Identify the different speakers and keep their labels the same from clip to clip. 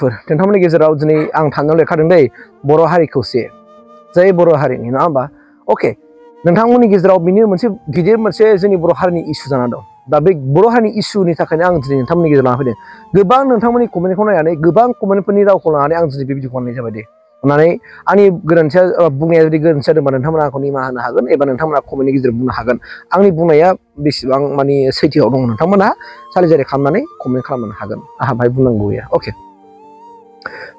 Speaker 1: नोंथांमोननि गेजेराव दिनै आं थांनायाव लेखादों दै बर' हारि खौसे जाय बर' हारिनि नङा होमबा अके नोंथांमोननि गेजेराव बिनि मोनसे गिदिर मोनसे जोंनि बर' हारिनि इस्यु जाना दं दा बे बर' हारिनि इस्युनि थाखायनो आं दिनै नोंथांमोननि गेजेराव लाना फैदों गोबां नोंथांमोननि कमेन्टखौ नायनानै गोबां कमेन्टफोरनि रावखौ लानानै आं दिनै बे भिडिअखौ खालामनाय जाबाय दे अननानै आंनि गोरोन्थिया बुंनाया जुदि गोरोन्थि जादोंबा नोंथांमोना आंखौ निमाहा होनो हागोन एबा नोंथांमोना कमेन्टनि गेजेरजों बुंनो हागोन आंनि बुंनाया बेसेबां माने सैथोआव दङ नोंथांमोना सालिजारि खालामनानै कमेन्ट खालामनो हागोन आंहा बाहाय बुंनांगौ गैया अके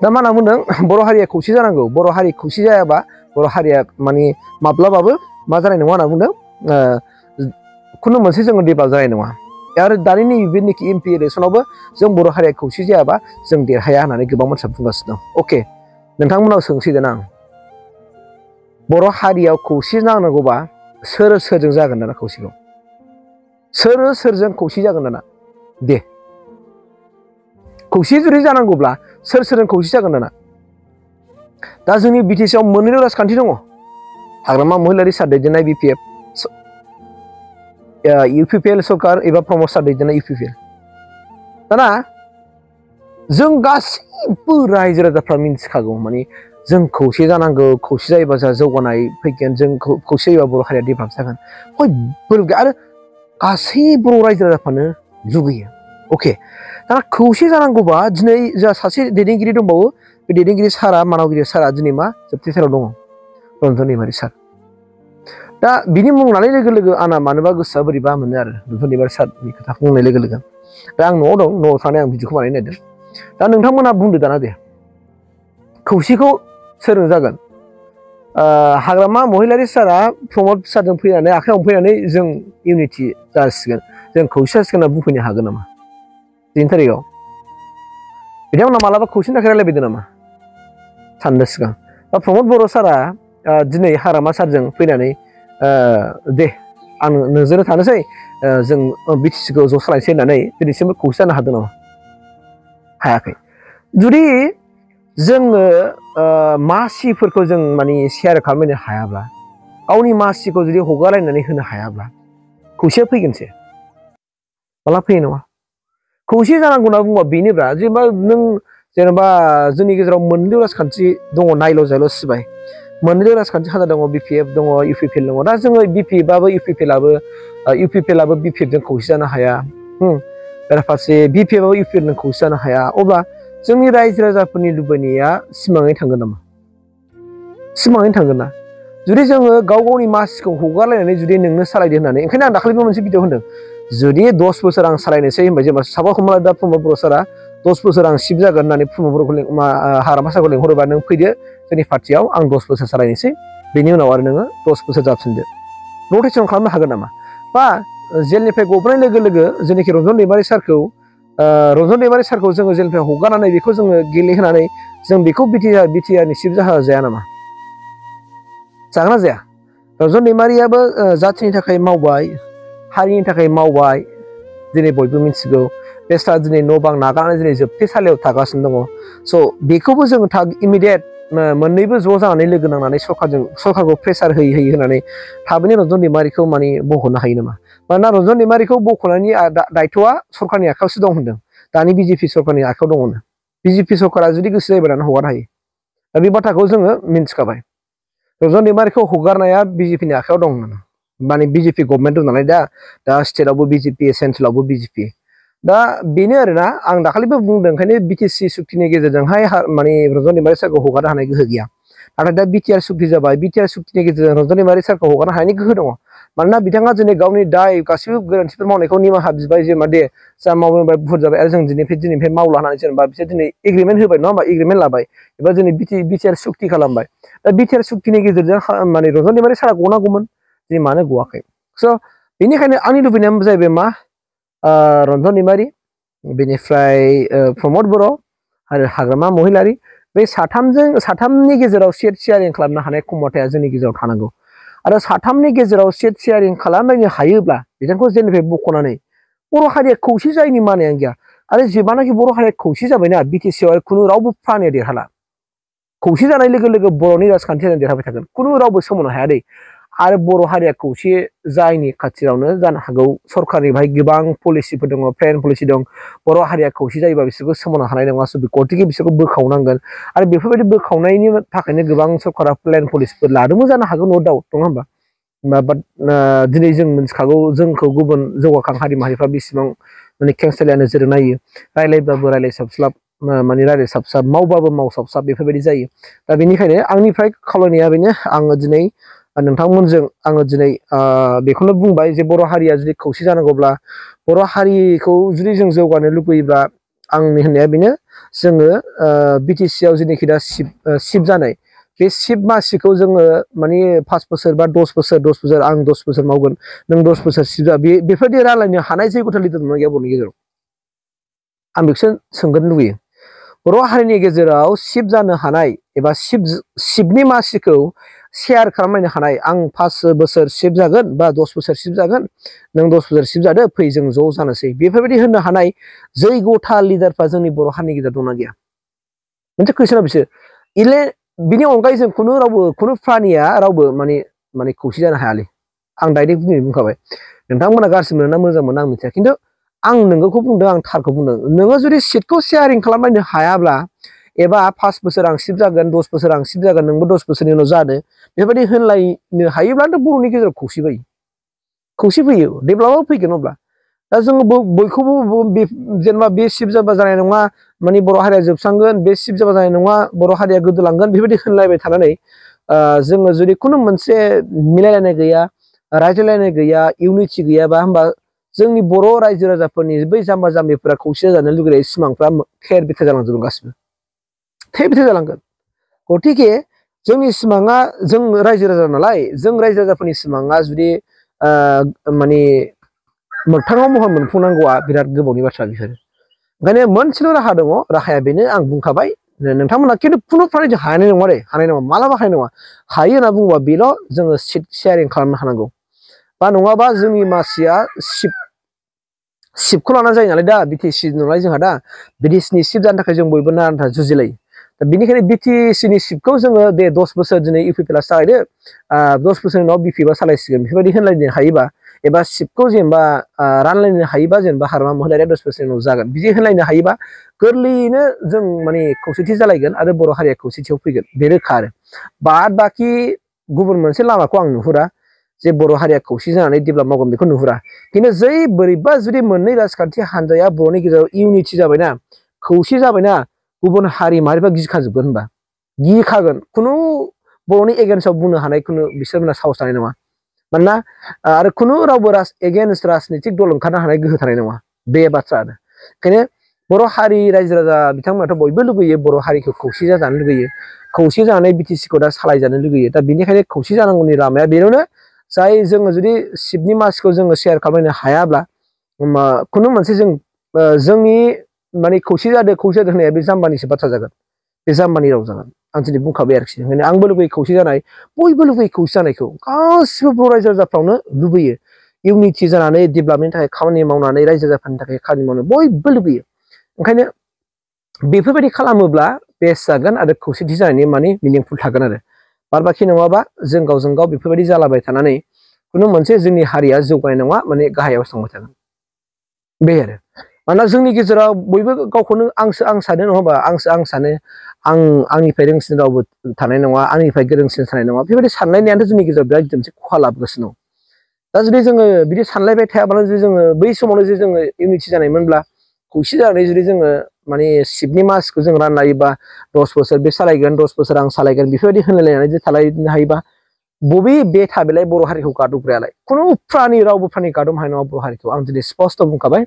Speaker 1: दा मा होनना बुंदों बर' हारिया खौसे जानांगौ बर' हारि खौसे जायाबा बर' हारिया माने माब्लाबाबो मा जानाय नङा होनना बुंदों खुनु मोनसे जोङो डेभेलप जानाय नङा आरो दानि नैबेनिखि एमपि इलेक्सनावबो जों बर' हारिया खौसे जायाबा जों देरहाया होननानै गोबां मानसिया बुंगासिनो दं अके नोंथांमोनाव सोंसिगोन आं बर' हारियाव खौसे जानांगौबा सोर सोरजों जागोन दाना खौसेखौ सोर सोरजों खौसे जागोन दाना दे खौसे जुदि जानांगौब्ला सोर सोरजों खौसे जागोन दाना दा जोंनि बिटिसिआव मोननैल' राजखान्थि दङ हाग्रामा महिलारि सार दैदेननाय बिपिएफ इउपिपिएल सरकार एबा प्रमद सार दैदेननाय इउपिपिएल दाना जों गासैबो रायजो राजाफ्रा मिन्थिखागौ माने जों खौसे जानांगौ खौसे जायोबा जोंहा जौगानाय फैगोन जों खौसे जायोबा बर' हारिया डेभेलप जागोन बयबो आरो गासै बर' रायजो राजाफ्रानो लुगैयो अके दाना खौसे जानांगौबा दिनै जोंहा सासे दैदेनगिरि दंबावो बे दैदेनगिरि सारा मानावगिरि सारा दिनै मा जोबथेसाराव दङ रन्जन दैमारि सार दा बिनि मुं लानाय लोगो लोगो आंना मानोबा गोसोआ बोरैबा मोनो आरो रन्जन दैमारि सारनि खोथाखौ बुंनाय लोगो लोगो दा आं न'आव दं न'आव थानाय आं भिडिअखौ बानायनो नागिरदों दा नोंथांमोना बुंदो दाना दे खौसेखौ सोरजों जागोन हाग्रामा महिलारि सारा प्रमद सारजों फैनानै आखाइ हमफैनानै जों इउनिटि जासिगोन जों खौसे जासिगोन होनना बुंफैनो हागोन नामा दिनैनि थारिखआव बिथांमोना मालाबा खौसेनि थाखाय रायलायबायदों नामा साननो सिगां दा प्रमद बर' सारा दिनै हाग्रामा सारजों फैनानै दे आं नोंजोंनो थानोसै जों बिटिसिखौ ज' सालायनोसै होननानै दिनैसिमबो खौसे जानो हादों नामा हायाखै जुदि जोङो मासिफोरखौ जों माने शेयार खालामनो हायाब्ला गावनि मासिखौ जुदि हगारलायनानै होनो हायाब्ला खौसेया फैगोनसै माला फैयो नङा खौसे जानांगौ होनना बुङोबा बेनोब्रा जेनेबा नों जेनेबा जोंनि गेजेराव मोननै राजखान्थि दङ नायल' जायल' सिबाय मोननै राजखान्थि हान्जा दङ बिपिएफ दङ इउपिपिएल दङ दा जोङो बिपिएफआबो इउपिपिएलआबो बिपिएफजों खौसे जानो हाया बेराफारसे बिपिएफआबो इउपिपिएलजों खौसे जानो हाया अब्ला जोंनि रायजो राजाफोरनि लुबैनाया सिमाङै थांगोन नामा सिमाङै थांगोन ना जुदि जोङो गाव गावनि मासिखौ हगारलायनानै जुदि नोंनो सालायदो होननानै ओंखायनो आं दाखालिबो मोनसे भिडिअ होनदों जुदि 10 बोसोर आं सालायनोसै होनबाय जेनेबा साबा हमना दा प्रमद बर' सारा 10 बोसोर आं सिफ जागोन होननानै प्रमद बर'खौ हाग्रामा सारखौ लेंहरोबा नों फैदो जोंनि पार्टियाव आं 10 बोसोर सालायनोसै बेनि उनाव आरो नोङो 10 बोसोर जाफिनदो रटेसन खालामनो हागोन नामा बा जेलनिफ्राय गबोनाय लोगो लोगो जेनाखि रन्जन दैमारि सारखौ जोङो जेलनिफ्राय हगारनानै बेखौ जोङो गेलेहोनानै जों बेखौ बिटिआरनि चिफ जाया नामा जागोन ना जाया रन्जन दैमारियाबो जाथिनि थाखाय मावबाय हारिनि थाखाय मावबाय दिनै बयबो मिथिगौ बेस्रा दिनै न' बां नागारनानै दिनै जोबथेसालियाव थागासिनो दङ स' बेखौबो जोङो इमिडियेट मोननैबो ज' जानानै लोगो नांनानै सरकारखौ प्रेसार होयै होनानै थाबैनो रन्जन दैमारिखौ माने बख'नो हायो नामा मानोना रन्जन दैमारिखौ बख'नायनि दायथ'आ सरकारनि आखायावसो दं होनदों दानि बिजेपि सरकारनि आखायाव दङ बिजेपि सरकारा जुदि गोसो जायोबा हगारनो हायो दा बे बाथ्राखौ जोङो मिन्थिखाबाय रन्जन दैमारिखौ हगारनाया बिजेपिनि आखायाव दं माने बिजेपि गभर्नमेन्ट दं नालाय दा स्टेटआवबो बिजेपि सेन्ट्रेलावबो बिजेपि दा बेनो आरोना आं दाखालिबो बुंदों ओंखायनो बिटिसि सुक्तिनि गेजेरजोंहाय माने रन्जन दैमारि सारखौ हगारनो हानाय गोहो गैया नाथाय दा बिटिआर सुक्ति जाबाय बिटिआर सुक्तिनि गेजेरजों रन्जन दैमारि सारखौ हगारनो हानायनि गोहो दङ मानोना बिथाङा दिनै गावनि दाय गासिबो गोरोन्थिफोर मावनायखौ निमाहा बिबाय जेनेबा दे जा मावबाय भुल जाबाय आरो जों दिनैनिफ्राय मावला होननानै जेनेबा बिसोर दिनै एग्रिमेन्ट होबाय नङा होमबा एग्रिमेन्ट लाबाय एबा दिनै बिटिआर सुक्ति खालामबाय दा बिटिआर सुक्तिनि गेजेरजों माने रन्जन दैमारि सारा गनांगौमोन दिनै मानो गवाखै स' बेनिखायनो आंनि लुबैनाया जाहैबाय मा रन्जन दैमारि बेनिफ्राय प्रमद बर' आरो हाग्रामा महिलारि बे साथामनि गेजेराव सेट शेयारिं खालामनो हानाय क्षमताया जोंनि गेजेराव थानांगौ आरो साथामनि गेजेराव सेट शेयारिं खालामलायनो हायोब्ला बिथांखौ जेलनिफ्राय बख'नानै बर' हारिया खौसे जायैनि मानियानो गैया आरो जेब्लानाखि बर' हारिया खौसे जाबायना बिटिसिआव खुनु रावबो प्रानिया देरहाला खौसे जानाय लोगो लोगो बर'नि राजखान्थिया देरहाबाय थागोन खुनु रावबो सोमावनो हाया दै आरो बर' हारिया खौसे जायनि खाथियावनो जानो हागौ सरकारनिफ्राय गोबां पलिसिफोर दङ प्लेन पलिसि दं बर' हारिया खौसे जायोबा बिसोरखौ सोमावनो हानाय नङा स' गतिके बिसोरखौ बोखावनांगोन आरो बेफोरबायदि बोखावनायनि थाखायनो गोबां सरकारा प्लेन पलिसिफोर लादोंबो जानो हागौ नो डाउट नङा होमबा बाट दिनै जों मिथिखागौ जोंखौ गुबुन जौगाखां हारि माहारिफ्रा बेसेबां माने खेंसालिया नोजोर नायो रायलायबाबो रायलायसाबस्लाब माने रायलायसाबसाब मावबाबो मावसाबसाब बेफोरबायदि जायो दा बेनिखायनो आंनिफ्राय खावलायनाया बेनो आङो दिनै नोंथांमोनजों आङो दिनै बेखौनो बुंबाय जे बर' हारिया जुदि खौसे जानांगौब्ला बर' हारिखौ जुदि जों जौगानो लुबैयोब्ला आंनि होननाया बेनो जोङो बिटिसि आव जेनोखि दा सिप जानाय बे सिप मासिखौ जोङो माने 5 बोसोर बा 10 बोसोर आं 10 बोसोर मावगोन नों 10 बोसोर सिप जा बेफोरबायदि रायलायनो हानाय जैग'था लिडार दंना गैया बर'नि गेजेराव आं बेखौसो सोंगोन लुबैयो बर' हारिनि गेजेराव सिप जानो हानाय एबा सिपनि मासिखौ शेयार खालामलायनो हानाय आं 5 बोसोर सिप जागोन बा 10 बोसोर सिप जागोन नों 10 बोसोर सिप जादो फै जों ज' जानोसै बेफोरबायदि होननो हानाय जैग'था लिडारफ्रा जोंनि बर' हारिनि गेजेराव दंना गैया मोनसे कुइसना बिसोर बिनि अनगायै जों खुनु प्रानिया रावबो माने खौसे जानो हायालै आं डाइरेक्ट बुंखाबाय नोंथांमोना गाज्रि मोनो ना मोजां मोनो आं मिथिया खिन्थु आं नोंगौखौ बुंदों आं थारखौ बुंदों नोङो जुदि सिटखौ शेयारिं खालामलायनो हायाब्ला एबा 5 बोसोर आं सिप जागोन 10 बोसोर आं सिप जागोन नोंबो 10 बोसोरनि उनाव जादो बेबायदि होनलायनो हायोब्लाथ' बर'नि गेजेराव खौसे फैयो डेभेलपआव फैगोन अब्ला दा जोङो बयखौबो जेनेबा बे सिप जाबा जानाय नङा माने बर' हारिया जोबस्रांगोन बे सिप जाबा जानाय नङा बर' हारिया गोदोलांगोन बेबायदि होनलायबाय थानानै जोङो जुदि खुनु मोनसे मिलायलायनाय गैया रायज्लायलायनाय गैया इउनिटि गैयाबा होमबा जोंनि बर' रायजो राजाफोरनि बै जाम्बा जाम्बिफोरा खौसे जानो लुगैनाय सिमांफ्रा थेर बेथेर जालांजोबगोन गासिबो थेर बेथेर जालांगोन गतिके जोंनि सिमाङा जों रायजो राजा नालाय जों रायजो राजाफोरनि सिमाङा जुदि माने मोगथाङाव महर मोनफुंनांगौआ बिराद गोबावनि बाथ्रा बिसोरो ओंखायनो मोनसेल' राहा दङ राहाया बेनो आं बुंखाबाय नोंथांमोना खिन्थु खुनु प्रानिजों हानाय नङा मालाबा हानाय नङा हायो होनना बुङोबा बेल' जोङो सिट शेयारिं खालामनो हानांगौ बा नङाबा जोंनि मासिया सिपखौ लाना जायो नालाय दा बिटिसि नालाय जोंहा दा बिटिसिनि सिप जानो थाखाय जों बयबो नारा जुजिलायो दा बेनिखायनो बिटिसिनि सिपखौ जोङो दे 10 बोसोर दिनै इउपिपिएलआ सालायदो 10 बोसोरनि उनाव बिपिएफआ सालायसिगोन बेफोरबायदि होनलायनो हायोबा एबा सिपखौ जेनेबा रानलायनो हायोबा जेनेबा हारमा महिलारिया 10 बोसोरनि उनाव जागोन बिदि होनलायनो हायोबा गोरलैयैनो जों माने खौसेथि जालायगोन आरो बर' हारिया खौसेथियाव फैगोन बे रोखा आरो बाद बाखि गुबुन मोनसे लामाखौ आं नुहुरा जे बर' हारिया खौसे जानानै डेभेलप मावगोन बेखौ नुहुरा खिन्थु जै बोरैबा जुदि मोननै राजखान्थि हान्जाया बर'नि गेजेराव इउनिटि जाबायना खौसे जाबायना गुबुन हारि माहारिफ्रा गिखाजोबगोन होनबा गिखागोन खुनु बर'नि एगेन्स्टआव बुंनो हानाय खुनु बिसोरमोनहा साहस थानाय नङा मानोना आरो खुनु रावबो एगेन्स्ट राजनितिक दल ओंखारनो हानाय गोहो थानाय नङा बे बाथ्रा आरो ओंखायनो बर' हारि रायजो राजा बिथांमोनाथ' बयबो लुगैयो बर' हारिखौ खौसे जाजानो लुगैयो खौसे जानानै बिटिसिखौ दा सालायजानो लुगैयो दा बेनिखायनो खौसे जानांगौनि लामाया बेयावनो जाय जोङो जुदि सिपनि मासिखौ जोङो शेयार खालामनो हायाब्ला खुनु मोनसे जोंनि माने खौसे जादों होननाया बे जाम्बानिसो बाथ्रा जागोन बे जाम्बानि राव जागोन आं दिनै बुंखाबाय आरोखि ओंखायनो आंबो लुबैयो खौसे जानाय बयबो लुबैयो खौसे जानायखौ गासिबो बर' रायजो राजाफ्रावनो लुबैयो इउनिटि जानानै डेभेलपमेन्टनि थाखाय खामानि मावनानै रायजो राजाफोरनि थाखाय खामानि मावनो बयबो लुबैयो ओंखायनो बेफोरबायदि खालामोब्ला बेस्ट जागोन आरो खौसेथि जानायनि माने मिनिंफुल थागोन आरो बाद बाखि नङाबा जों गावजों गाव बेफोरबायदि जालाबाय थानानै खुनु मोनसे जोंनि हारिया जौगानाय नङा माने गाहायाव थांबाय थागोन बे आरो मानोना जोंनि गेजेराव बयबो गावखौनो आं सानो नङा होमबा आं सानो आंनिफ्राय रोंसिन रावबो थानाय नङा आंनिफ्राय गोरोंसिन थानाय नङा बेबायदि सानलायनायाथ' जोंनि गेजेराव बिराद मोनसे खहा लाबोगासिनो दं दा जुदि जोङो बिदि सानलायबाय थायाब्ला जुदि जोङो बै समावनो जुदि जोङो इउनिटि जानायमोनब्ला खौसे जानानै जुदि जोङो माने सिपनि मासखौ जों रानलायोबा 10 बोसोर बे सालायगोन 10 बोसोर आं सालायगोन बेफोरबायदि होनलायनानै जुदि थालायनो हायोबा बबे बे थाबेलाय बर' हारिखौ गादबग्रायालाय खुनु रावबो प्रानि गादबनो हानाय नङा बर' हारिखौ आं दिनै स्पस्ट बुंखाबाय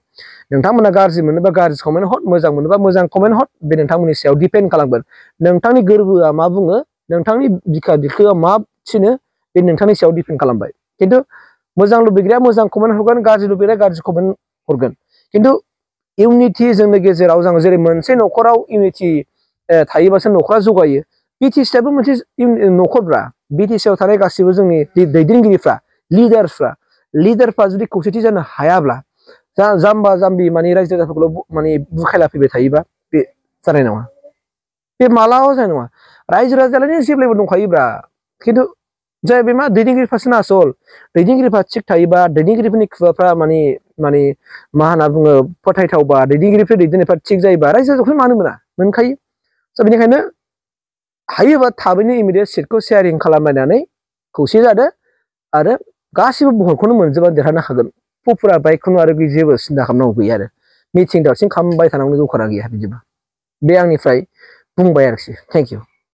Speaker 1: नोंथांमोना गाज्रि मोनोबा गाज्रि कमेन्ट हर मोजां मोनोबा मोजां कमेन्ट हर बे नोंथांमोननि सायाव दिपेन्ड खालामगोन नोंथांनि गोरबोआ मा बुङो नोंथांनि बिखा बिखोआ मा थिनो बे नोंथांनि सायाव दिपेन्ड खालामबाय खिन्थु मोजां लुबैग्राया मोजां कमेन्ट हरगोन गाज्रि लुबैग्राया गाज्रि कमेन्ट हरगोन खिन्थु इउनिटि जोंनि गेजेराव जों जेरै मोनसे न'खराव इउनिटि थायोबासो न'खरा जौगायो बिटिसिआबो मोनसे न'खरब्रा बिटिसिआव थानाय गासिबो जोंनि दैदेनगिरिफ्रा लिडारफ्रा जुदि खौसेथि जानो हायाब्ला जाम्बा जाम्बि माने रायजो राजाफोरखौल' माने बुखायला फैबाय थायोबा बे जानाय नङा बे मालाबा जानाय नङा रायजो राजायालाय जेब्लायबो दंखायोब्रा खिन्थु जाय बे मा दैदेनगिरिफ्रासो आसल दैदेनगिरिफ्रा थिग थायोबा दैदेनगिरिफोरनि खुगाफ्रा माने मा होनना बुङो फोथायथावबा दैदेनगिरिफोर दैदेननायफ्रा थिग जायोबा रायजो राजाखौ मानो मोना मोनखायो स' बेनिखायनो हायोबा थाबैनो इमिडियेट सिटखौ शेयारिं खालामलायनानै खौसे जादो आरो गासिबो भटखौनो मोनजोबा देरहानो हागोन पपुलार बाइकखौनो आरो जेबो सिन्था खालामनांगौ गैया आरो मिथिं दावथिं खालामबाय थानांगौ दरखारा गैया बिदिबा बे आंनिफ्राय बुंबाय आरोखि थेंक इउ